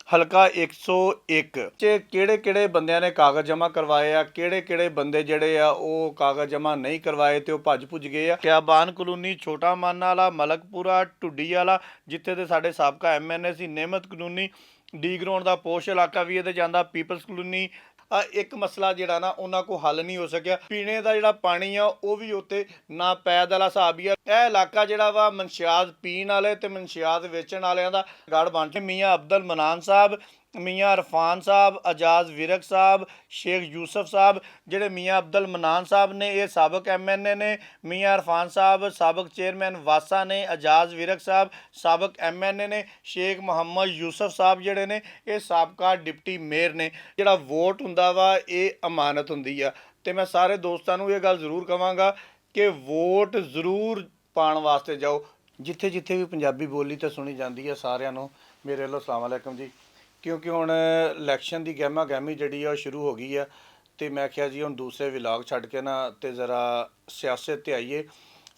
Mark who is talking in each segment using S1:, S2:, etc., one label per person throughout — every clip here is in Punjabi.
S1: ਹਲਕਾ 101 ਚ ਕਿਹੜੇ ਬੰਦਿਆਂ ਨੇ ਕਾਗਜ਼ ਜਮ੍ਹਾਂ ਕਰਵਾਏ ਆ, ਕਿਹੜੇ ਬੰਦੇ ਜਿਹੜੇ ਆ ਉਹ ਕਾਗਜ਼ ਜਮ੍ਹਾਂ ਨਹੀਂ ਕਰਵਾਏ ਤੇ ਉਹ ਭੱਜ ਭੁੱਜ ਗਏ ਆ। ਕਿਆਬਾਨ ਕਲੋਨੀ, ਛੋਟਾ ਮਾਨਾ ਵਾਲਾ, ਮਲਕਪੁਰਾ, ਢੁੱਡੀ ਵਾਲਾ, ਜਿੱਥੇ ਦੇ ਸਾਡੇ ਸਾਬਕਾ ਐਮਐਨਏ ਸੀ, ਨਿਹਮਤ ਕਲੋਨੀ, ਡੀ ਗਰਾਊਂਡ ਦਾ ਪੋਸ਼ ਇਲਾਕਾ ਵੀ ਇਹਦੇ ਜਾਂਦਾ, ਪੀਪਲਸ ਕਲੋਨੀ। ਇੱਕ ਮਸਲਾ ਜਿਹੜਾ ਨਾ ਉਹਨਾਂ ਕੋਲ ਹੱਲ ਨਹੀਂ ਹੋ ਸਕਿਆ। ਪੀਣੇ ਦਾ ਜਿਹੜਾ ਪਾਣੀ ਆ ਉਹ ਵੀ ਉੱਤੇ ਨਾ ਪੈਦ ਵਾਲਾ ਹਿਸਾਬ ਹੀ ਆ। ਇਹ ਇਲਾਕਾ ਜਿਹੜਾ ਵਾ ਮਨਸ਼ਿਆਤ ਪੀਣ ਵਾਲੇ ਤੇ ਮਨਸ਼ਿਆਤ ਵੇਚਣ ਵਾਲਿਆਂ ਦਾ ਗੜ ਬਣ ਚੁੱਕਾ। ਮੀਆਂ ਅਬਦੁਲ ਮਨਾਨ ਸਾਹਿਬ, ਮੀਆਂ ਇਰਫਾਨ ਸਾਹਿਬ, ਅਜਾਜ਼ ਵਿਰਕ ਸਾਹਿਬ, ਸ਼ੇਖ ਯੂਸਫ ਸਾਹਿਬ। ਜਿਹੜੇ ਮੀਆਂ ਅਬਦੁਲ ਮਨਾਨ ਸਾਹਿਬ ਨੇ ਇਹ ਸਾਬਕ ਐਮਐਨਏ ਨੇ, ਮੀਆਂ ਇਰਫਾਨ ਸਾਹਿਬ ਸਾਬਕ ਚੇਅਰਮੈਨ ਵਾਸਾ ਨੇ, ਅਜਾਜ਼ ਵਿਰਕ ਸਾਹਿਬ ਸਾਬਕ ਐਮਐਨਏ ਨੇ, ਸ਼ੇਖ ਮੁਹੰਮਦ ਯੂਸਫ ਸਾਹਿਬ ਜਿਹੜੇ ਨੇ ਇਹ ਸਾਬਕਾ ਡਿਪਟੀ ਮੇਅਰ ਨੇ। ਜਿਹੜਾ ਵੋਟ ਹੁੰਦਾ ਵਾ ਇਹ ਅਮਾਨਤ ਹੁੰਦੀ ਆ ਤੇ ਮੈਂ ਸਾਰੇ ਦੋਸਤਾਂ ਨੂੰ ਇਹ ਗੱਲ ਜ਼ਰੂਰ ਕਹਾਂਗਾ ਕਿ ਵੋਟ ਜ਼ਰੂਰ ਪਾਉਣ ਵਾਸਤੇ ਜਾਓ। ਜਿੱਥੇ ਜਿੱਥੇ ਵੀ ਪੰਜਾਬੀ ਬੋਲੀ ਤਾਂ ਸੁਣੀ ਜਾਂਦੀ ਹੈ ਸਾਰਿਆਂ ਨੂੰ ਮੇਰੇ ਵੱਲੋਂ ਅਸਲਾਮ ਵਾਲੇਕਮ ਜੀ। ਕਿਉਂਕਿ ਹੁਣ ਇਲੈਕਸ਼ਨ ਦੀ ਗਹਿਮਾ ਗਹਿਮੀ ਜਿਹੜੀ ਆ ਉਹ ਸ਼ੁਰੂ ਹੋ ਗਈ ਆ ਤੇ ਮੈਂ ਕਿਹਾ ਜੀ ਹੁਣ ਦੂਸਰੇ ਵਿਲਾਗ ਛੱਡ ਕੇ ਨਾ ਤੇ ਜ਼ਰਾ ਸਿਆਸਤ ਤੇ ਆਈਏ।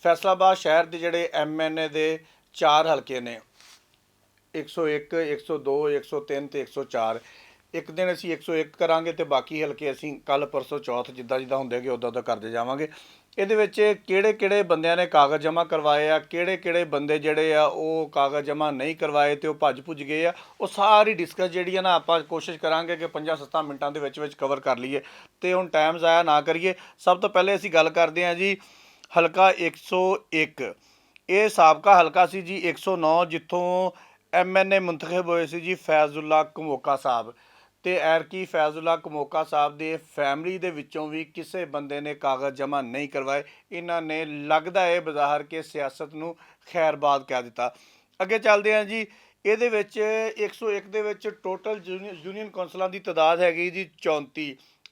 S1: ਫੈਸਲਾਬਾਦ ਸ਼ਹਿਰ ਦੇ ਜਿਹੜੇ ਐਮਐਨਏ ਦੇ 4 ਹਲਕੇ ਨੇ, 101, 102, 103 ਤੇ 104। ਇੱਕ ਦਿਨ ਅਸੀਂ 101 ਕਰਾਂਗੇ ਤੇ ਬਾਕੀ ਹਲਕੇ ਅਸੀਂ ਕੱਲ ਪਰਸੋਂ ਚੌਥ ਜਿੱਦਾਂ ਹੁੰਦੇ ਉਦਾਂ ਕਰਦੇ ਜਾਵਾਂਗੇ। ਇਹਦੇ ਵਿੱਚ ਕਿਹੜੇ ਬੰਦਿਆਂ ਨੇ ਕਾਗਜ਼ ਜਮ੍ਹਾਂ ਕਰਵਾਏ ਆ, ਕਿਹੜੇ ਬੰਦੇ ਜਿਹੜੇ ਆ ਉਹ ਕਾਗਜ਼ ਜਮ੍ਹਾਂ ਨਹੀਂ ਕਰਵਾਏ ਤੇ ਉਹ ਭੱਜ ਭੁੱਜ ਗਏ ਆ, ਉਹ ਸਾਰੀ ਡਿਸਕਸ ਜਿਹੜੀ ਆ ਨਾ ਆਪਾਂ ਕੋਸ਼ਿਸ਼ ਕਰਾਂਗੇ ਕਿ 5-7 ਮਿੰਟਾਂ ਦੇ ਵਿੱਚ ਕਵਰ ਕਰ ਲਈਏ ਤੇ ਹੁਣ ਟਾਈਮ ਜ਼ਾਇਆ ਨਾ ਕਰੀਏ। ਸਭ ਤੋਂ ਪਹਿਲੇ ਅਸੀਂ ਗੱਲ ਕਰਦੇ ਹਾਂ ਜੀ ਹਲਕਾ 101। ਇਹ ਸਾਬਕਾ ਹਲਕਾ ਸੀ ਜੀ 109, ਜਿੱਥੋਂ ਐਮਐਨਏ ਮੁੰਤਖਬ ਹੋਏ ਸੀ ਜੀ ਫੈਜ਼ੁੱਲਾ ਕਮੋਕਾ ਸਾਹਿਬ। ਤੇ ਐਰਕੀ ਫੈਜ਼ੁੱਲਾ ਕਮੋਕਾ ਸਾਹਿਬ ਦੇ ਫੈਮਿਲੀ ਦੇ ਵਿੱਚੋਂ ਵੀ ਕਿਸੇ ਬੰਦੇ ਨੇ ਕਾਗਜ਼ ਜਮ੍ਹਾਂ ਨਹੀਂ ਕਰਵਾਏ। ਇਹਨਾਂ ਨੇ ਲੱਗਦਾ ਹੈ ਬਜ਼ਾਹਰ ਕੇ ਸਿਆਸਤ ਨੂੰ ਖੈਰਬਾਦ ਕਹਿ ਦਿੱਤਾ। ਅੱਗੇ ਚੱਲਦੇ ਹਾਂ ਜੀ। ਇਹਦੇ ਵਿੱਚ 101 ਦੇ ਵਿੱਚ ਟੋਟਲ ਯੂਨੀਅਨ ਕੌਂਸਲਾਂ ਦੀ ਤਾਦਾਦ ਹੈਗੀ ਜੀ 34।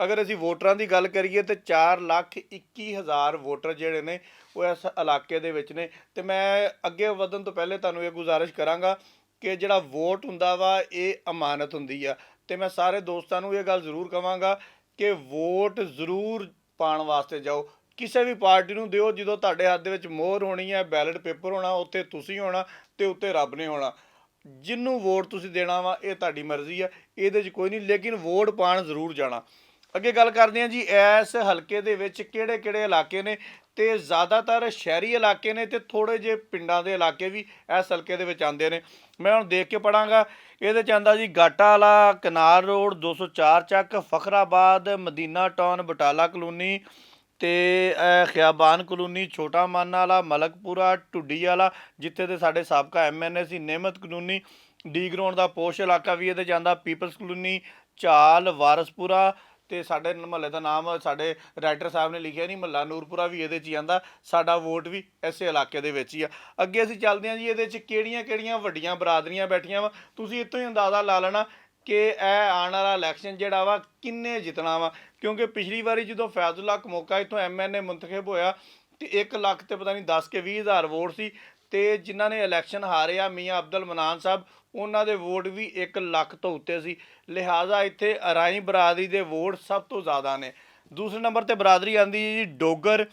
S1: ਅਗਰ ਅਸੀਂ ਵੋਟਰਾਂ ਦੀ ਗੱਲ ਕਰੀਏ ਤਾਂ 4,21,000 ਵੋਟਰ ਜਿਹੜੇ ਨੇ ਉਹ ਇਸ ਇਲਾਕੇ ਦੇ ਵਿੱਚ ਨੇ। ਤੇ ਮੈਂ ਅੱਗੇ ਵਧਣ ਤੋਂ ਪਹਿਲੇ ਤੁਹਾਨੂੰ ਇਹ ਗੁਜ਼ਾਰਿਸ਼ ਕਰਾਂਗਾ ਕਿ ਜਿਹੜਾ ਵੋਟ ਹੁੰਦਾ ਵਾ ਇਹ ਅਮਾਨਤ ਹੁੰਦੀ ਆ ਤੇ ਮੈਂ ਸਾਰੇ ਦੋਸਤਾਂ ਨੂੰ ਇਹ ਗੱਲ ਜ਼ਰੂਰ ਕਹਾਂਗਾ ਕਿ ਵੋਟ ਜ਼ਰੂਰ ਪਾਉਣ ਵਾਸਤੇ ਜਾਓ। ਕਿਸੇ ਵੀ ਪਾਰਟੀ ਨੂੰ ਦਿਓ ਜਦੋਂ ਤੁਹਾਡੇ ਹੱਥ ਦੇ ਵਿੱਚ ਮੋਹਰ ਹੋਣੀ ਹੈ, ਬੈਲਟ ਪੇਪਰ ਹੋਣਾ, ਉੱਥੇ ਤੁਸੀਂ ਹੋਣਾ ਤੇ ਉੱਤੇ ਰੱਬ ਨੇ ਹੋਣਾ। ਜਿਹਨੂੰ ਵੋਟ ਤੁਸੀਂ ਦੇਣਾ ਵਾ ਇਹ ਤੁਹਾਡੀ ਮਰਜ਼ੀ ਆ, ਇਹਦੇ 'ਚ ਕੋਈ ਨਹੀਂ, ਲੇਕਿਨ ਵੋਟ ਪਾਉਣ ਜ਼ਰੂਰ ਜਾਣਾ। ਅੱਗੇ ਗੱਲ ਕਰਦੇ ਹਾਂ ਜੀ ਇਸ ਹਲਕੇ ਦੇ ਵਿੱਚ ਕਿਹੜੇ ਇਲਾਕੇ ਨੇ ਤੇ ਜ਼ਿਆਦਾਤਰ ਸ਼ਹਿਰੀ ਇਲਾਕੇ ਨੇ ਤੇ ਥੋੜ੍ਹੇ ਜਿਹੇ ਪਿੰਡਾਂ ਦੇ ਇਲਾਕੇ ਵੀ ਇਸ ਹਲਕੇ ਦੇ ਵਿੱਚ ਆਉਂਦੇ ਨੇ। ਮੈਂ ਹੁਣ ਦੇਖ ਕੇ ਪੜਾਂਗਾ। ਇਹਦੇ 'ਚ ਆਉਂਦਾ ਜੀ ਗਾਟਾ ਵਾਲਾ, ਕਨਾਲ ਰੋਡ, 204 ਚੱਕ, ਫਖਰਾਬਾਦ, ਮਦੀਨਾ ਟਾਊਨ, ਬਟਾਲਾ ਕਲੋਨੀ ਤੇ ਖਿਆਬਾਨ ਕਲੋਨੀ, ਛੋਟਾ ਮਾਨਾ ਵਾਲਾ, ਮਲਕਪੁਰਾ, ਢੁੱਡੀ ਵਾਲਾ, ਜਿੱਥੇ ਦੇ ਸਾਡੇ ਸਾਬਕਾ ਐਮਐਨਏ ਸੀ, ਨਿਹਮਤ ਕਲੋਨੀ, ਡੀ ਗਰਾਊਂਡ ਦਾ ਪੋਸ਼ ਇਲਾਕਾ ਵੀ ਇਹਦੇ 'ਚ ਆਉਂਦਾ, ਪੀਪਲਸ ਕਲੋਨੀ, ਚਾਲ, ਵਾਰਸਪੁਰਾ ਤੇ ਸਾਡੇ ਮਹੱਲੇ ਦਾ ਨਾਮ ਸਾਡੇ ਰਾਈਟਰ ਸਾਹਿਬ ਨੇ ਲਿਖਿਆ ਨਹੀਂ, ਮਹੱਲਾ ਨੂਰਪੁਰਾ ਵੀ ਇਹਦੇ 'ਚ ਹੀ ਆਉਂਦਾ। ਸਾਡਾ ਵੋਟ ਵੀ ਇਸੇ ਇਲਾਕੇ ਦੇ ਵਿੱਚ ਹੀ ਆ। ਅੱਗੇ ਅਸੀਂ ਚੱਲਦੇ ਹਾਂ ਜੀ। ਇਹਦੇ 'ਚ ਕਿਹੜੀਆਂ ਵੱਡੀਆਂ ਬਰਾਦਰੀਆਂ ਬੈਠੀਆਂ ਵਾ, ਤੁਸੀਂ ਇੱਥੋਂ ਹੀ ਅੰਦਾਜ਼ਾ ਲਾ ਲੈਣਾ ਕਿ ਇਹ ਆਉਣ ਵਾਲਾ ਇਲੈਕਸ਼ਨ ਜਿਹੜਾ ਵਾ ਕਿੰਨੇ ਜਿੱਤਣਾ ਵਾ। ਕਿਉਂਕਿ ਪਿਛਲੀ ਵਾਰੀ ਜਦੋਂ ਫੈਜ਼ੁੱਲਾ ਕਮੋਕਾ ਇੱਥੋਂ ਐਮਐਨਏ ਮੁੰਤਖਬ ਹੋਇਆ ਤੇ 1 ਲੱਖ ਤੇ ਪਤਾ ਨਹੀਂ 10 ਕੇ 20 ਹਜ਼ਾਰ ਵੋਟ ਸੀ ਤੇ ਜਿਨ੍ਹਾਂ ਨੇ ਇਲੈਕਸ਼ਨ ਹਾਰੇ ਆ ਮੀਆਂ ਅਬਦੁਲ ਮਨਾਨ ਸਾਹਿਬ, ਉਹਨਾਂ ਦੇ ਵੋਟ ਵੀ 1 ਲੱਖ ਤੋਂ ਉੱਤੇ ਸੀ। ਲਿਹਾਜ਼ਾ ਇੱਥੇ ਅਰਾਈ ਬਰਾਦਰੀ ਦੇ ਵੋਟ ਸਭ ਤੋਂ ਜ਼ਿਆਦਾ ਨੇ। ਦੂਸਰੇ ਨੰਬਰ 'ਤੇ ਬਰਾਦਰੀ ਆਉਂਦੀ ਹੈ ਜੀ ਡੋਗਰ,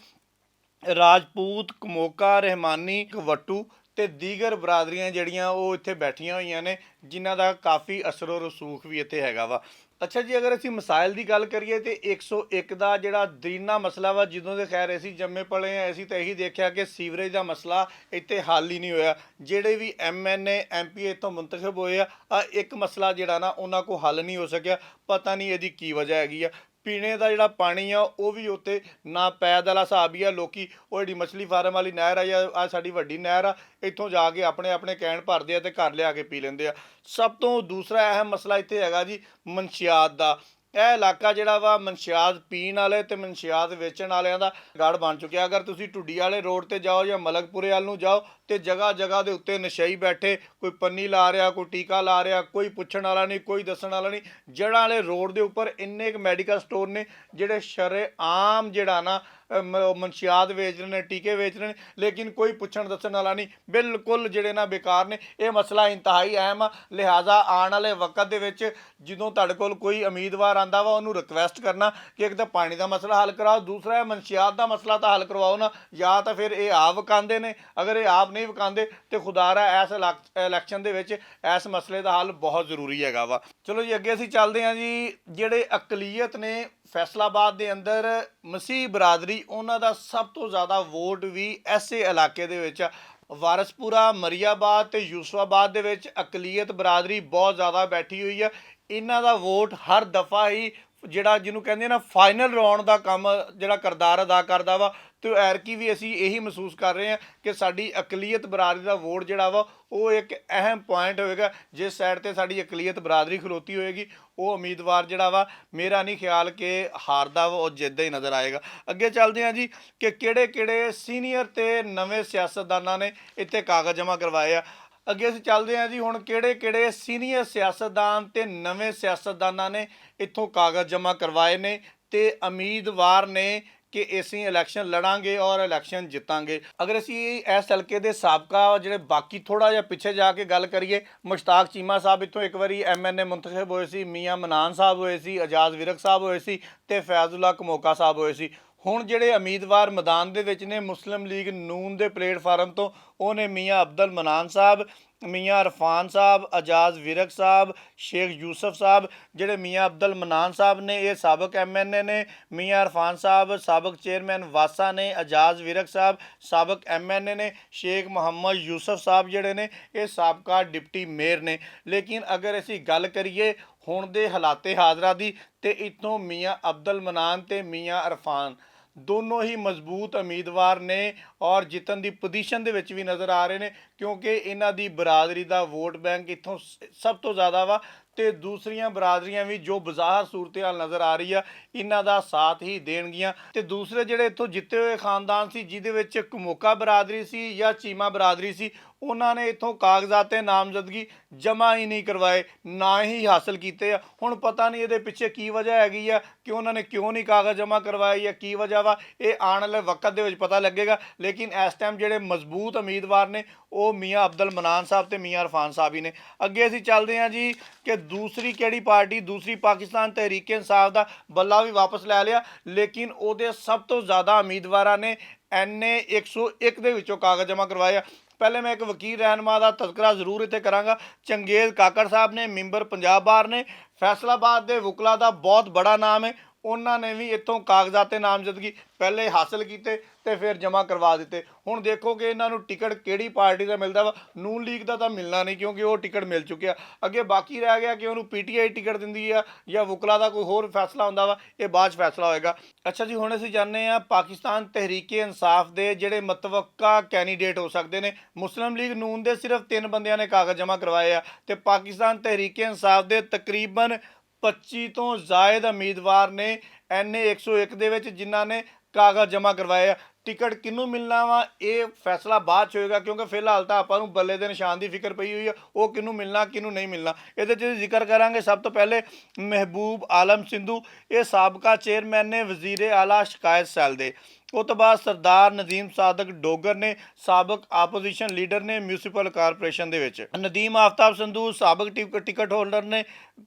S1: ਰਾਜਪੂਤ, ਕਮੋਕਾ, ਰਹਿਮਾਨੀ, ਵੱਟੂ ਤੇ ਦੀਗਰ ਬਰਾਦਰੀਆਂ ਜਿਹੜੀਆਂ ਉਹ ਇੱਥੇ ਬੈਠੀਆਂ ਹੋਈਆਂ ਨੇ, ਜਿਨ੍ਹਾਂ ਦਾ ਕਾਫੀ ਅਸਰੋ ਰਸੂਖ ਵੀ ਇੱਥੇ ਹੈਗਾ ਵਾ। ਅੱਛਾ ਜੀ, ਅਗਰ ਅਸੀਂ ਮਸਾਇਲ ਦੀ ਗੱਲ ਕਰੀਏ ਤੇ 101 ਦਾ ਜਿਹੜਾ ਦਰੀਨਾ ਮਸਲਾ ਵਾ, ਜਦੋਂ ਦੇ ਖੈਰ ਅਸੀਂ ਜੰਮੇ ਪਲੇ ਹਾਂ ਅਸੀਂ ਤਾਂ ਇਹੀ ਦੇਖਿਆ ਕਿ ਸੀਵਰੇਜ ਦਾ ਮਸਲਾ ਇੱਥੇ ਹੱਲ ਹੀ ਨਹੀਂ ਹੋਇਆ। ਜਿਹੜੇ ਵੀ ਐਮਐਨਏ ਐਮਪੀ ਇੱਥੋਂ ਮੁੰਤਖਬ ਹੋਏ ਆ ਇੱਕ ਮਸਲਾ ਜਿਹੜਾ ਨਾ ਉਹਨਾਂ ਕੋਲ ਹੱਲ ਨਹੀਂ ਹੋ ਸਕਿਆ। ਪਤਾ ਨਹੀਂ ਇਹਦੀ ਕੀ ਵਜ੍ਹਾ ਹੈਗੀ ਆ। ਪੀਣੇ ਦਾ ਜਿਹੜਾ ਪਾਣੀ ਆ ਉਹ ਵੀ ਉੱਤੇ ਨਾ ਪੈਦ ਵਾਲਾ ਹਿਸਾਬ ਹੀ ਆ। ਲੋਕੀ ਉਹ ਜਿਹੜੀ ਮਛਲੀ ਫਾਰਮ ਵਾਲੀ ਨਹਿਰ ਆ ਜਾਂ ਆ ਸਾਡੀ ਵੱਡੀ ਨਹਿਰ ਆ, ਇੱਥੋਂ ਜਾ ਕੇ ਆਪਣੇ ਕੈਨ ਭਰਦੇ ਆ ਤੇ ਘਰ ਲਿਆ ਕੇ ਪੀ ਲੈਂਦੇ ਆ। ਸਭ ਤੋਂ ਦੂਸਰਾ ਅਹਿਮ ਮਸਲਾ ਇੱਥੇ ਹੈਗਾ ਜੀ ਮਨਸ਼ਿਆਤ ਦਾ। ਇਹ ਇਲਾਕਾ ਜਿਹੜਾ ਵਾ ਮਨਸ਼ਿਆਤ ਪੀਣ ਵਾਲੇ ਤੇ ਮਨਸ਼ਿਆਤ ਵੇਚਣ ਵਾਲਿਆਂ ਦਾ ਗੜ ਬਣ ਚੁੱਕਿਆ। ਅਗਰ ਤੁਸੀਂ ਢੁੱਡੀ ਵਾਲੇ ਰੋਡ ਤੇ ਜਾਓ ਜਾਂ ਮਲਕਪੁਰੇ ਵੱਲ ਨੂੰ ਜਾਓ ਤੇ ਜਗ੍ਹਾ ਦੇ ਉੱਤੇ ਨਸ਼ਈ ਬੈਠੇ, ਕੋਈ ਪੰਨੀ ਲਾ ਰਿਹਾ, ਕੋਈ ਟੀਕਾ ਲਾ ਰਿਹਾ, ਕੋਈ ਪੁੱਛਣ ਵਾਲਾ ਨਹੀਂ, ਕੋਈ ਦੱਸਣ ਵਾਲਾ ਨਹੀਂ। ਜੜ੍ਹਾਂ ਵਾਲੇ ਰੋਡ ਦੇ ਉੱਪਰ ਇੰਨੇ ਕੁ ਮੈਡੀਕਲ ਸਟੋਰ ਨੇ ਜਿਹੜੇ ਸ਼ਰੇਆਮ ਜਿਹੜਾ ਨਾ ਮਨਸ਼ਿਆਤ ਵੇਚ ਰਹੇ ਨੇ, ਟੀਕੇ ਵੇਚ ਰਹੇ ਨੇ, ਲੇਕਿਨ ਕੋਈ ਪੁੱਛਣ ਦੱਸਣ ਵਾਲਾ ਨਹੀਂ। ਬਿਲਕੁਲ ਜਿਹੜੇ ਨਾ ਬੇਕਾਰ ਨੇ। ਇਹ ਮਸਲਾ ਇੰਤਹਾਈ ਅਹਿਮ ਆ, ਲਿਹਾਜ਼ਾ ਆਉਣ ਵਾਲੇ ਵਕਤ ਦੇ ਵਿੱਚ ਜਦੋਂ ਤੁਹਾਡੇ ਕੋਲ ਕੋਈ ਉਮੀਦਵਾਰ ਆਂਦਾ ਵਾ ਉਹਨੂੰ ਰਿਕਵੈਸਟ ਕਰਨਾ ਕਿ ਇੱਕ ਤਾਂ ਪਾਣੀ ਦਾ ਮਸਲਾ ਹੱਲ ਕਰਾਓ, ਦੂਸਰਾ ਹੈ ਮਨਸ਼ਿਆਤ ਦਾ ਮਸਲਾ ਤਾਂ ਹੱਲ ਕਰਵਾਓ ਨਾ। ਜਾਂ ਤਾਂ ਫਿਰ ਇਹ ਆਪ ਵਿਕਾਉਂਦੇ ਨੇ, ਅਗਰ ਇਹ ਆਪ ਨਹੀਂ ਵਿਕਾਉਂਦੇ ਤੇ ਖੁਦਾਰਾ ਇਸ ਇਲੈਕਸ਼ਨ ਦੇ ਵਿੱਚ ਇਸ ਮਸਲੇ ਦਾ ਹੱਲ ਬਹੁਤ ਜ਼ਰੂਰੀ ਹੈਗਾ ਵਾ। ਚਲੋ ਜੀ ਅੱਗੇ ਅਸੀਂ ਚੱਲਦੇ ਹਾਂ ਜੀ। ਜਿਹੜੇ ਅਕਲੀਅਤ ਨੇ ਫੈਸਲਾਬਾਦ ਦੇ ਅੰਦਰ ਮਸੀਹ ਬਰਾਦਰੀ, ਉਹਨਾਂ ਦਾ ਸਭ ਤੋਂ ਜ਼ਿਆਦਾ ਵੋਟ ਵੀ ਐਸੇ ਇਲਾਕੇ ਦੇ ਵਿੱਚ ਵਾਰਸਪੁਰਾ, ਮਰੀਆਬਾਦ ਤੇ ਯੂਸਫਾਬਾਦ ਦੇ ਵਿੱਚ ਅਕਲੀਅਤ ਬਰਾਦਰੀ ਬਹੁਤ ਜ਼ਿਆਦਾ ਬੈਠੀ ਹੋਈ ਆ। ਇਹਨਾਂ ਦਾ ਵੋਟ ਹਰ ਦਫਾ ਹੀ ਜਿਹੜਾ ਜਿਹਨੂੰ ਕਹਿੰਦੇ ਨਾ ਫਾਈਨਲ ਰਾਉਂਡ ਦਾ ਕੰਮ ਜਿਹੜਾ ਕਿਰਦਾਰ ਅਦਾ ਕਰਦਾ ਵਾ। ਤੇ ਐਰਕੀ ਵੀ ਅਸੀਂ ਇਹੀ ਮਹਿਸੂਸ ਕਰ ਰਹੇ ਹਾਂ ਕਿ ਸਾਡੀ ਅਕਲੀਅਤ ਬਰਾਦਰੀ ਦਾ ਵੋਟ ਜਿਹੜਾ ਵਾ ਉਹ ਇੱਕ ਅਹਿਮ ਪੁਆਇੰਟ ਹੋਵੇਗਾ। ਜਿਸ ਸਾਈਡ ਤੇ ਸਾਡੀ ਅਕਲੀਅਤ ਬਰਾਦਰੀ ਖਲੋਤੀ ਹੋਏਗੀ ਉਹ ਉਮੀਦਵਾਰ ਜਿਹੜਾ ਵਾ ਮੇਰਾ ਨਹੀਂ ਖਿਆਲ ਕਿ ਹਾਰਦਾ ਵਾ, ਉਹ ਜਿੱਦਾਂ ਹੀ ਨਜ਼ਰ ਆਏਗਾ। ਅੱਗੇ ਚੱਲਦੇ ਹਾਂ ਜੀ ਕਿ ਕਿਹੜੇ ਕਿਹੜੇ ਸੀਨੀਅਰ ਤੇ ਨਵੇਂ ਸਿਆਸਤਦਾਨਾਂ ਨੇ ਇੱਥੇ ਕਾਗਜ਼ ਜਮ੍ਹਾਂ ਕਰਵਾਏ ਆ। ਅੱਗੇ ਅਸੀਂ ਚੱਲਦੇ ਹਾਂ ਜੀ ਹੁਣ ਕਿਹੜੇ ਕਿਹੜੇ ਸੀਨੀਅਰ ਸਿਆਸਤਦਾਨ ਤੇ ਨਵੇਂ ਸਿਆਸਤਦਾਨਾਂ ਨੇ ਇੱਥੋਂ ਕਾਗਜ਼ ਜਮ੍ਹਾਂ ਕਰਵਾਏ ਨੇ ਤੇ ਉਮੀਦਵਾਰ ਨੇ ਕਿ ਅਸੀਂ ਇਲੈਕਸ਼ਨ ਲੜਾਂਗੇ ਔਰ ਇਲੈਕਸ਼ਨ ਜਿੱਤਾਂਗੇ। ਅਗਰ ਅਸੀਂ ਇਸ ਹਲਕੇ ਦੇ ਸਾਬਕਾ ਜਿਹੜੇ ਬਾਕੀ ਥੋੜ੍ਹਾ ਜਿਹਾ ਪਿੱਛੇ ਜਾ ਕੇ ਗੱਲ ਕਰੀਏ, ਮੁਸ਼ਤਾਕ ਚੀਮਾ ਸਾਹਿਬ ਇੱਥੋਂ ਇੱਕ ਵਾਰੀ MNA ਮੁੰਤਖਬ ਹੋਏ ਸੀ, ਮੀਆਂ ਮਨਾਨ ਸਾਹਿਬ ਹੋਏ ਸੀ, ਅਜਾਜ਼ ਵਿਰਕ ਸਾਹਿਬ ਹੋਏ ਸੀ ਤੇ ਫੈਜ਼ੁੱਲਾ ਕਮੋਕਾ ਸਾਹਿਬ ਹੋਏ ਸੀ। ਹੁਣ ਜਿਹੜੇ ਉਮੀਦਵਾਰ ਮੈਦਾਨ ਦੇ ਵਿੱਚ ਨੇ ਮੁਸਲਿਮ ਲੀਗ ਨੂਨ ਦੇ ਪਲੇਟਫਾਰਮ ਤੋਂ, ਉਹ ਨੇ ਮੀਆਂ ਅਬਦੁਲ ਮਨਾਨ ਸਾਹਿਬ, ਮੀਆਂ ਇਰਫਾਨ ਸਾਹਿਬ, ਅਜਾਜ਼ ਵਿਰਕ ਸਾਹਿਬ, ਸ਼ੇਖ ਯੂਸਫ ਸਾਹਿਬ। ਜਿਹੜੇ ਮੀਆਂ ਅਬਦੁਲ ਮਨਾਨ ਸਾਹਿਬ ਨੇ ਇਹ ਸਾਬਕ MNA ਨੇ, ਮੀਆਂ ਇਰਫਾਨ ਸਾਹਿਬ ਸਾਬਕ ਚੇਅਰਮੈਨ ਵਾਸਾ ਨੇ, ਅਜਾਜ਼ ਵਿਰਕ ਸਾਹਿਬ ਸਾਬਕ MNA ਨੇ, ਸ਼ੇਖ ਮੁਹੰਮਦ ਯੂਸਫ ਸਾਹਿਬ ਜਿਹੜੇ ਨੇ ਇਹ ਸਾਬਕਾ ਡਿਪਟੀ ਮੇਅਰ ਨੇ। ਲੇਕਿਨ ਅਗਰ ਅਸੀਂ ਗੱਲ ਕਰੀਏ ਹੁਣ ਦੇ ਹਾਲਾਤੇ ਹਾਜ਼ਰਾ ਦੀ ਤੇ ਇੱਥੋਂ ਮੀਆਂ ਅਬਦੁਲ ਮਨਾਨ ਤੇ ਮੀਆਂ ਇਰਫਾਨ ਦੋਨੋਂ ਹੀ ਮਜ਼ਬੂਤ ਉਮੀਦਵਾਰ ਨੇ ਔਰ ਜਿੱਤਣ ਦੀ ਪੋਜੀਸ਼ਨ ਦੇ ਵਿੱਚ ਵੀ ਨਜ਼ਰ ਆ ਰਹੇ ਨੇ, ਕਿਉਂਕਿ ਇਹਨਾਂ ਦੀ ਬਰਾਦਰੀ ਦਾ ਵੋਟ ਬੈਂਕ ਇੱਥੋਂ ਸਭ ਤੋਂ ਜ਼ਿਆਦਾ ਵਾ ਤੇ ਦੂਸਰੀਆਂ ਬਰਾਦਰੀਆਂ ਵੀ ਜੋ ਬਜ਼ਾਹਰ ਸੂਰਤ ਹਾਲ ਨਜ਼ਰ ਆ ਰਹੀ ਆ ਇਹਨਾਂ ਦਾ ਸਾਥ ਹੀ ਦੇਣਗੀਆਂ। ਤੇ ਦੂਸਰੇ ਜਿਹੜੇ ਇੱਥੋਂ ਜਿੱਤੇ ਹੋਏ ਖਾਨਦਾਨ ਸੀ ਜਿਹਦੇ ਵਿੱਚ ਕਮੋਕਾ ਬਰਾਦਰੀ ਸੀ ਜਾਂ ਚੀਮਾ ਬਰਾਦਰੀ ਸੀ, ਉਹਨਾਂ ਨੇ ਇੱਥੋਂ ਕਾਗਜ਼ਾਤ ਤੇ ਨਾਮਜ਼ਦਗੀ ਜਮ੍ਹਾਂ ਹੀ ਨਹੀਂ ਕਰਵਾਏ, ਨਾ ਹੀ ਹਾਸਲ ਕੀਤੇ ਆ। ਹੁਣ ਪਤਾ ਨਹੀਂ ਇਹਦੇ ਪਿੱਛੇ ਕੀ ਵਜ੍ਹਾ ਹੈਗੀ ਆ ਕਿ ਉਹਨਾਂ ਨੇ ਕਿਉਂ ਨਹੀਂ ਕਾਗਜ਼ ਜਮ੍ਹਾਂ ਕਰਵਾਏ ਜਾਂ ਕੀ ਵਜ੍ਹਾ ਵਾ, ਇਹ ਆਉਣ ਵਾਲੇ ਵਕਤ ਦੇ ਵਿੱਚ ਪਤਾ ਲੱਗੇਗਾ। ਲੇਕਿਨ ਇਸ ਟਾਈਮ ਜਿਹੜੇ ਮਜ਼ਬੂਤ ਉਮੀਦਵਾਰ ਨੇ ਉਹ ਮੀਆਂ ਅਬਦੁਲ ਮਨਾਨ ਸਾਹਿਬ ਤੇ ਮੀਆਂ ਇਰਫਾਨ ਸਾਹਿਬ ਹੀ ਨੇ। ਅੱਗੇ ਅਸੀਂ ਚੱਲਦੇ ਹਾਂ ਜੀ ਕਿ ਦੂਸਰੀ ਕਿਹੜੀ ਪਾਰਟੀ, ਦੂਸਰੀ ਪਾਕਿਸਤਾਨ ਤਹਿਰੀਕ ਇਨਸਾਫ ਦਾ ਬੱਲਾ ਵੀ ਵਾਪਸ ਲੈ ਲਿਆ, ਲੇਕਿਨ ਉਹਦੇ ਸਭ ਤੋਂ ਜ਼ਿਆਦਾ ਉਮੀਦਵਾਰਾਂ ਨੇ NA 101 ਦੇ ਵਿੱਚੋਂ ਕਾਗਜ਼ ਜਮ੍ਹਾਂ ਕਰਵਾਏ ਆ। ਪਹਿਲੇ ਮੈਂ ਇੱਕ ਵਕੀਲ ਰਹਿਨੁਮਾ ਦਾ ਤਜ਼ਕਰਾ ਜ਼ਰੂਰ ਇੱਥੇ ਕਰਾਂਗਾ। ਚੰਗੇਜ਼ ਕਾਕੜ ਸਾਹਿਬ ਨੇ, ਮੈਂਬਰ ਪੰਜਾਬ ਬਾਰ ਨੇ, ਫੈਸਲਾਬਾਦ ਦੇ ਵਕਲਾ ਦਾ ਬਹੁਤ ਬੜਾ ਨਾਮ ਹੈ। ਉਹਨਾਂ ਨੇ ਵੀ ਇੱਥੋਂ ਕਾਗਜ਼ਾਤ ਤੇ ਨਾਮਜ਼ਦਗੀ ਪਹਿਲੇ ਹਾਸਲ ਕੀਤੇ ਤੇ ਫਿਰ ਜਮ੍ਹਾਂ ਕਰਵਾ ਦਿੱਤੇ। ਹੁਣ ਦੇਖੋ ਕਿ ਇਹਨਾਂ ਨੂੰ ਟਿਕਟ ਕਿਹੜੀ ਪਾਰਟੀ ਦਾ ਮਿਲਦਾ ਵਾ। ਨੂਨ ਲੀਗ ਦਾ ਤਾਂ ਮਿਲਣਾ ਨਹੀਂ ਕਿਉਂਕਿ ਉਹ ਟਿਕਟ ਮਿਲ ਚੁੱਕਿਆ। ਅੱਗੇ ਬਾਕੀ ਰਹਿ ਗਿਆ ਕਿ ਉਹਨੂੰ PTI ਟਿਕਟ ਦਿੰਦੀ ਆ ਜਾਂ ਵਕਲਾ ਦਾ ਕੋਈ ਹੋਰ ਫੈਸਲਾ ਹੁੰਦਾ ਵਾ, ਇਹ ਬਾਅਦ 'ਚ ਫੈਸਲਾ ਹੋਏਗਾ। ਅੱਛਾ ਜੀ ਹੁਣ ਅਸੀਂ ਜਾਣਦੇ ਹਾਂ ਪਾਕਿਸਤਾਨ ਤਹਿਰੀਕ ਇਨਸਾਫ ਦੇ ਜਿਹੜੇ ਮਤਵੱਕਾ ਕੈਂਡੀਡੇਟ ਹੋ ਸਕਦੇ ਨੇ। ਮੁਸਲਿਮ ਲੀਗ ਨੂਨ ਦੇ ਸਿਰਫ 3 ਬੰਦਿਆਂ ਨੇ ਕਾਗਜ਼ ਜਮ੍ਹਾਂ ਕਰਵਾਏ ਆ ਤੇ ਪਾਕਿਸਤਾਨ ਤਹਿਰੀਕ ਇਨਸਾਫ ਦੇ ਤਕਰੀਬਨ 25 ਤੋਂ ਜ਼ਾਇਦ ਉਮੀਦਵਾਰ ਨੇ NA 101 ਦੇ ਵਿੱਚ ਜਿਨ੍ਹਾਂ ਨੇ ਕਾਗਜ਼ ਜਮ੍ਹਾਂ ਕਰਵਾਏ ਆ। ਟਿਕਟ ਕਿਹਨੂੰ ਮਿਲਣਾ ਵਾ ਇਹ ਫੈਸਲਾ ਬਾਅਦ 'ਚ ਹੋਏਗਾ, ਕਿਉਂਕਿ ਫਿਲਹਾਲ ਤਾਂ ਆਪਾਂ ਨੂੰ ਬੱਲੇ ਦੇ ਨਿਸ਼ਾਨ ਦੀ ਫਿਕਰ ਪਈ ਹੋਈ ਆ, ਉਹ ਕਿਹਨੂੰ ਮਿਲਣਾ ਕਿਹਨੂੰ ਨਹੀਂ ਮਿਲਣਾ। ਇਹਦੇ 'ਚ ਜ਼ਿਕਰ ਕਰਾਂਗੇ ਸਭ ਤੋਂ ਪਹਿਲੇ ਮਹਿਬੂਬ ਆਲਮ ਸਿੰਧੂ, ਇਹ ਸਾਬਕਾ ਚੇਅਰਮੈਨ ਨੇ ਵਜ਼ੀਰ ਆਲਾ ਸ਼ਿਕਾਇਤ ਸੈੱਲ ਦੇ। ਉਹ ਤੋਂ ਬਾਅਦ ਸਰਦਾਰ ਨਦੀਮ ਸਾਦਕ ਡੋਗਰ ਨੇ, ਸਾਬਕ ਆਪੋਜੀਸ਼ਨ ਲੀਡਰ ਨੇ ਮਿਊਨਿਸਪਲ ਕਾਰਪੋਰੇਸ਼ਨ ਦੇ ਵਿੱਚ। ਨਦੀਮ ਆਫਤਾਬ ਸੰਧੂ ਸਾਬਕ ਟਿਕਟ ਹੋਲਡਰ ਨੇ।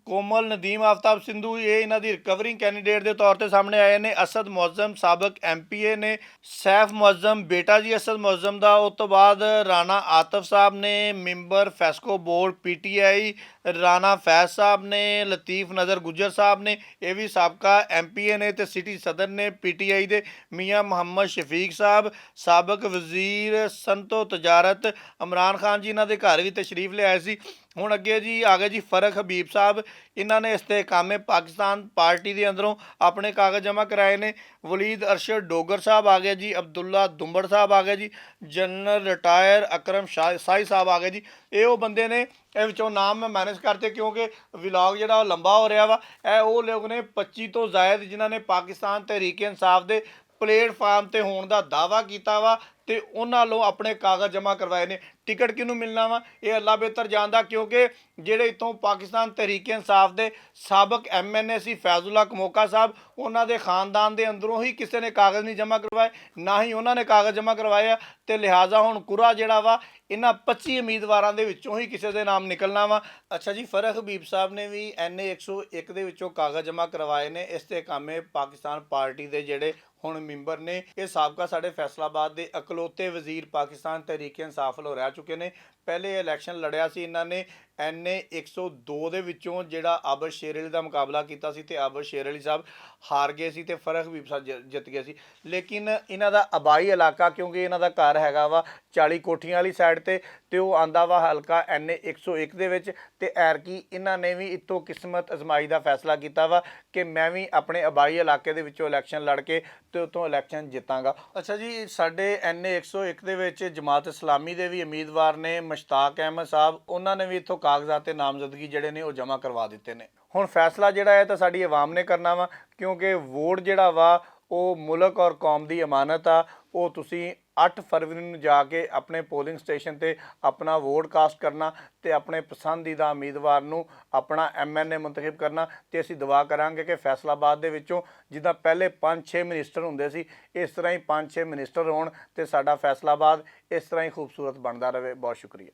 S1: ਕੋਮਲ ਨਦੀਮ ਆਫਤਾਬ ਸਿੰਧੂ ਇਹ ਇਹਨਾਂ ਦੀ ਰਿਕਵਰਿੰਗ ਕੈਂਡੀਡੇਟ ਦੇ ਤੌਰ ਤੇ ਸਾਹਮਣੇ ਆਏ ਨੇ। ਅਸਦ ਮੁਅੱਜ਼ਮ ਸਾਬਕ MPA ਨੇ। ਸੈਫ ਮੁਅੱਜ਼ਮ ਬੇਟਾ ਜੀ ਅਸਦ ਮੁਅੱਜ਼ਮ ਦਾ। ਉਸ ਤੋਂ ਬਾਅਦ ਰਾਣਾ ਆਤਫ ਸਾਹਿਬ ਨੇ, member FESCO board PTI। Rana Faiz Sahib ਨੇ। ਲਤੀਫ ਨਜ਼ਰ ਗੁੱਜਰ ਸਾਹਿਬ ਨੇ, ਇਹ ਵੀ ਸਾਬਕਾ MPA ਨੇ ਤੇ ਸਿਟੀ ਸਦਰ ਨੇ PTI ਦੇ। ਮੀਆਂ ਮੁਹੰਮਦ ਸ਼ਫੀਕ ਸਾਹਿਬ ਸਾਬਕ ਵਜ਼ੀਰ ਸੰਤੋ ਤਜਾਰਤ। ਇਮਰਾਨ ਖਾਨ ਜੀ ਇਹਨਾਂ ਦੇ ਘਰ ਵੀ ਤਸ਼ਰੀਫ ਲਿਆਏ ਸੀ। ਹੁਣ ਅੱਗੇ ਜੀ ਆ ਗਏ ਜੀ ਫਰਕ ਹਬੀਬ ਸਾਹਿਬ, ਇਹਨਾਂ ਨੇ ਇਸਤਹਿਕਾਮੇ ਪਾਕਿਸਤਾਨ ਪਾਰਟੀ ਦੇ ਅੰਦਰੋਂ ਆਪਣੇ ਕਾਗਜ਼ ਜਮ੍ਹਾਂ ਕਰਾਏ ਨੇ। ਵਲੀਦ ਅਰਸ਼ਦ ਡੋਗਰ ਸਾਹਿਬ ਆ ਗਏ ਜੀ। ਅਬਦੁੱਲਾ ਦੁੰਬੜ ਸਾਹਿਬ ਆ ਗਏ ਜੀ। ਜਨਰਲ ਰਿਟਾਇਰ ਅਕਰਮ ਸਾਈ ਸਾਹਿਬ ਆ ਗਏ ਜੀ। ਇਹ ਉਹ ਬੰਦੇ ਨੇ, ਇਹ ਵਿੱਚੋਂ ਨਾਮ ਮੈਂ ਮੈਨੇਜ ਕਰਤੇ ਕਿਉਂਕਿ ਵਲੌਗ ਜਿਹੜਾ ਉਹ ਲੰਬਾ ਹੋ ਰਿਹਾ ਵਾ। ਇਹ ਉਹ ਲੋਕ ਨੇ 25 ਤੋਂ ਜ਼ਾਇਦ ਜਿਨ੍ਹਾਂ ਨੇ ਪਾਕਿਸਤਾਨ ਤਹਿਰੀਕ ਇਨਸਾਫ ਦੇ ਪਲੇਟਫਾਰਮ ਤੇ ਹੋਣ ਦਾ ਦਾਅਵਾ ਕੀਤਾ ਵਾ ਤੇ ਉਹਨਾਂ ਵੱਲੋਂ ਆਪਣੇ ਕਾਗਜ਼ ਜਮ੍ਹਾਂ ਕਰਵਾਏ ਨੇ। ਟਿਕਟ ਕਿਹਨੂੰ ਮਿਲਣਾ ਵਾ ਇਹ ਅੱਲਾ ਬਿਹਤਰ ਜਾਣਦਾ, ਕਿਉਂਕਿ ਜਿਹੜੇ ਇੱਥੋਂ ਪਾਕਿਸਤਾਨ ਤਹਿਰੀਕ ਇਨਸਾਫ ਦੇ ਸਾਬਕ MNA ਸੀ ਫੈਜ਼ੁੱਲਾ ਕਮੋਕਾ ਸਾਹਿਬ, ਉਹਨਾਂ ਦੇ ਖਾਨਦਾਨ ਦੇ ਅੰਦਰੋਂ ਹੀ ਕਿਸੇ ਨੇ ਕਾਗਜ਼ ਨਹੀਂ ਜਮ੍ਹਾਂ ਕਰਵਾਏ, ਨਾ ਹੀ ਉਹਨਾਂ ਨੇ ਕਾਗਜ਼ ਜਮ੍ਹਾਂ ਕਰਵਾਏ ਆ। ਤੇ ਲਿਹਾਜ਼ਾ ਹੁਣ ਕੁਰਾ ਜਿਹੜਾ ਵਾ ਇਹਨਾਂ 25 ਉਮੀਦਵਾਰਾਂ ਦੇ ਵਿੱਚੋਂ ਹੀ ਕਿਸੇ ਦੇ ਨਾਮ ਨਿਕਲਣਾ ਵਾ। ਅੱਛਾ ਜੀ, ਫਰਕ ਹਬੀਬ ਸਾਹਿਬ ਨੇ ਵੀ NA 101 ਦੇ ਵਿੱਚੋਂ ਕਾਗਜ਼ ਜਮ੍ਹਾਂ ਕਰਵਾਏ ਨੇ। ਇਸ ਤੇ ਕਾਮੇ ਪਾਕਿਸਤਾਨ ਪਾਰਟੀ ਦੇ ਜਿਹੜੇ ਹੁਣ ਮੈਂਬਰ ਨੇ, ਇਹ ਸਾਬਕਾ ਸਾਡੇ ਫੈਸਲਾਬਾਦ ਦੇ ਇਕਲੌਤੇ ਵਜ਼ੀਰ ਪਾਕਿਸਤਾਨ ਤਹਿਰੀਕ ਇਨਸਾਫ ਵੱਲੋਂ ਰਹਿ ਚੁੱਕੇ ਨੇ। ਪਹਿਲੇ ਇਲੈਕਸ਼ਨ ਲੜਿਆ ਸੀ ਇਹਨਾਂ ਨੇ NA 102 ਦੇ ਵਿੱਚੋਂ, ਜਿਹੜਾ ਆਬਦ ਸ਼ੇਰ ਅਲੀ ਦਾ ਮੁਕਾਬਲਾ ਕੀਤਾ ਸੀ ਤੇ ਆਬਦ ਸ਼ੇਰ ਅਲੀ ਸਾਹਿਬ ਹਾਰ ਗਏ ਸੀ ਤੇ ਫਰਕ ਹਬੀਬ ਸਾਹਿਬ ਜਿੱਤ ਗਏ ਸੀ। ਲੇਕਿਨ ਇਹਨਾਂ ਦਾ ਆਬਾਈ ਇਲਾਕਾ, ਕਿਉਂਕਿ ਇਹਨਾਂ ਦਾ ਘਰ ਹੈਗਾ ਵਾ 40 ਕੋਠੀਆਂ ਵਾਲੀ ਸਾਈਡ ਤੇ ਉਹ ਆਂਦਾ ਵਾ ਹਲਕਾ NA 101 ਦੇ ਵਿੱਚ। ਤੇ ਐਰਕੀ ਇਹਨਾਂ ਨੇ ਵੀ ਇੱਥੋਂ ਕਿਸਮਤ ਅਜ਼ਮਾਈ ਦਾ ਫੈਸਲਾ ਕੀਤਾ ਵਾ ਕਿ ਮੈਂ ਵੀ ਆਪਣੇ ਆਬਾਈ ਇਲਾਕੇ ਦੇ ਵਿੱਚੋਂ ਇਲੈਕਸ਼ਨ ਲੜ ਕੇ ਤੇ ਉੱਥੋਂ ਇਲੈਕਸ਼ਨ ਜਿੱਤਾਂਗਾ। ਅੱਛਾ ਜੀ, ਸਾਡੇ NA 101 ਦੇ ਵਿੱਚ ਜਮਾਤ ਇਸਲਾਮੀ ਦੇ ਵੀ ਉਮੀਦਵਾਰ ਨੇ ਮੁਸ਼ਤਾਕ ਅਹਿਮਦ ਸਾਹਿਬ, ਉਹਨਾਂ ਨੇ ਵੀ ਇੱਥੋਂ ਕਾਗਜ਼ਾਤ ਤੇ ਨਾਮਜ਼ਦਗੀ ਜਿਹੜੇ ਨੇ ਉਹ ਜਮ੍ਹਾਂ ਕਰਵਾ ਦਿੱਤੇ ਨੇ। ਹੁਣ ਫੈਸਲਾ ਜਿਹੜਾ ਹੈ ਤਾਂ ਸਾਡੀ ਆਵਾਮ ਨੇ ਕਰਨਾ ਵਾ, ਕਿਉਂਕਿ ਵੋਟ ਜਿਹੜਾ ਵਾ ਉਹ ਮੁਲਕ ਔਰ ਕੌਮ ਦੀ ਅਮਾਨਤ ਆ। ਉਹ ਤੁਸੀਂ 8 ਫਰਵਰੀ ਨੂੰ ਜਾ ਕੇ ਆਪਣੇ ਪੋਲਿੰਗ ਸਟੇਸ਼ਨ ਤੇ ਆਪਣਾ ਵੋਟ ਕਾਸਟ ਕਰਨਾ ਤੇ ਆਪਣੇ ਪਸੰਦੀਦਾ ਉਮੀਦਵਾਰ ਨੂੰ ਆਪਣਾ MNA ਮੁੰਤਖਬ ਕਰਨਾ। ਤੇ ਅਸੀਂ ਦੁਆ ਕਰਾਂਗੇ ਕਿ ਫੈਸਲਾਬਾਦ ਦੇ ਵਿੱਚੋਂ ਜਿੱਦਾਂ ਪਹਿਲੇ 5-6 ਮਿਨਿਸਟਰ ਹੁੰਦੇ ਸੀ, ਇਸ ਤਰ੍ਹਾਂ ਹੀ 5-6 ਮਿਨਿਸਟਰ ਹੋਣ ਤੇ ਸਾਡਾ ਫੈਸਲਾਬਾਦ ਇਸ ਤਰ੍ਹਾਂ ਹੀ ਖੂਬਸੂਰਤ ਬਣਦਾ ਰਹੇ। ਬਹੁਤ ਸ਼ੁਕਰੀਆ।